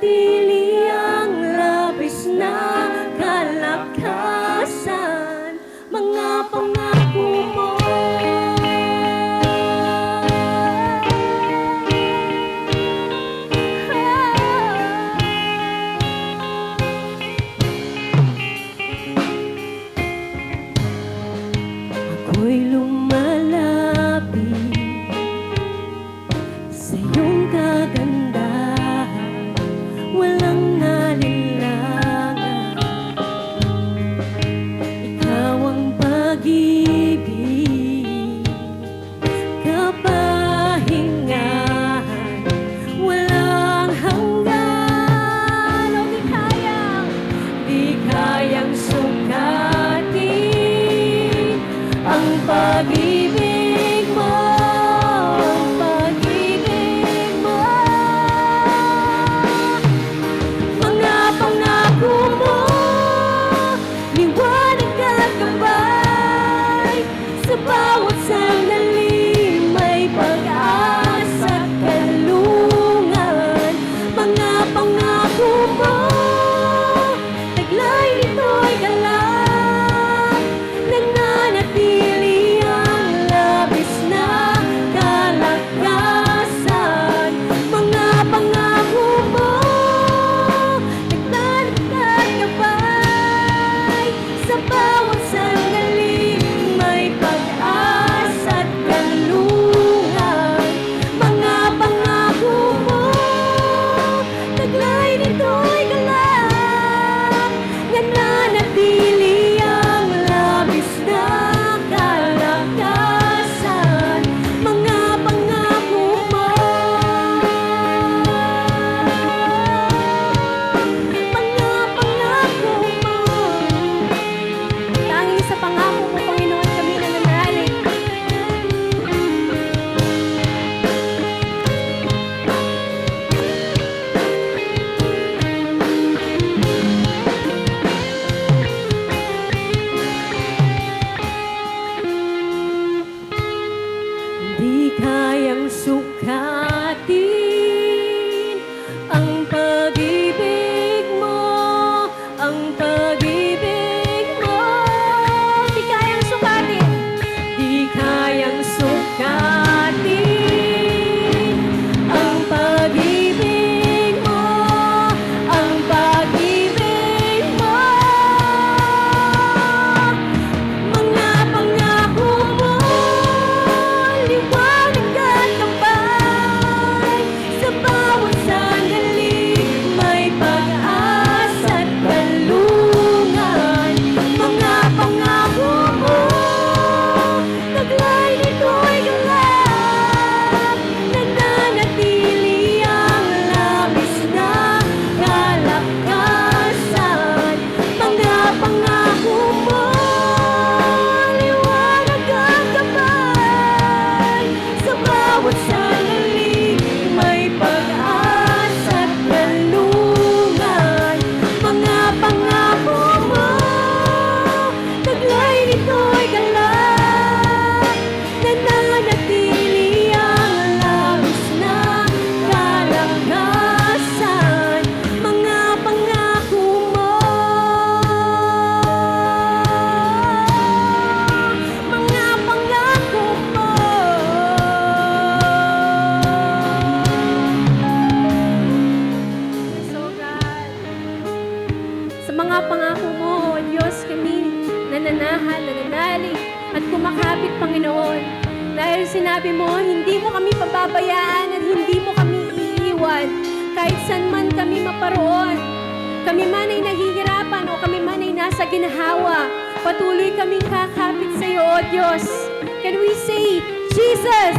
nananatili ang labis na kalakasan, mga pangako mo. Ako'y lumalapit sa iyong kagandahan, walang alinlangan. Ikaw ang pag-ibig, kapahingahan, walang hanggan. O di kayang sukatin ang pag-ibig mo, ang pag-ibig mo. Mga pangako mo, liwanag at gabay. Sa bawat sandali may pag-asa at kalungan. Mga pangako mo, taglay nito'y galak, nananatili ang labis na kalakasan. Mga pangako mo, naglalagay gabay. Sa bawat sandali may pag-asa at kalungan. Mga pangako mo, taglay nito'y galak, nananatili ang labis na kalakasan. Mga pangako mo, mga pangako mo. Tanging sa pangako mo, Panginoon, kami nananalig. Di kayang sukatin ang pag-ibig mo, ang pag-ibig mo. Di kayang sukatin, di kayang sukatin ang pag-ibig mo, ang pag-ibig mo. Mga pangako mo, liwanag at gabay. Sa bawat sandali may pag-asa at kalungan. Mga pangako mo, taglay nito'y galak, nananatili ang labis na kalakasan. Mga pangako mo, liwanag at gabay. Sa bawat sandali may pag-asa at kalungan. Mga pangako mo, taglay nito'y galak, nananatili ang labis na kalakasan. Mga pangako mo, mga pangako mo. So God, sa mga pangako mo, O Diyos, kami nananahan, nananalig at kumakapit, Panginoon. Dahil sinabi mo, hindi mo kami pababayaan at hindi mo kami iiwan. Kahit saan man kami maparoon, kami man ay naghihirapan o kami man ay nasa ginhawa, patuloy kaming kakapit sa iyo, O Diyos. Can we say, Jesus,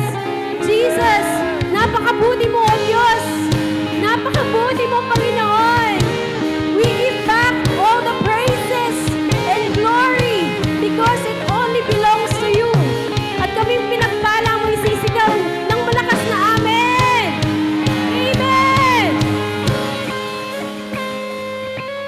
Jesus, napakabuti mo, O Diyos. Napakabuti mo, Panginoon.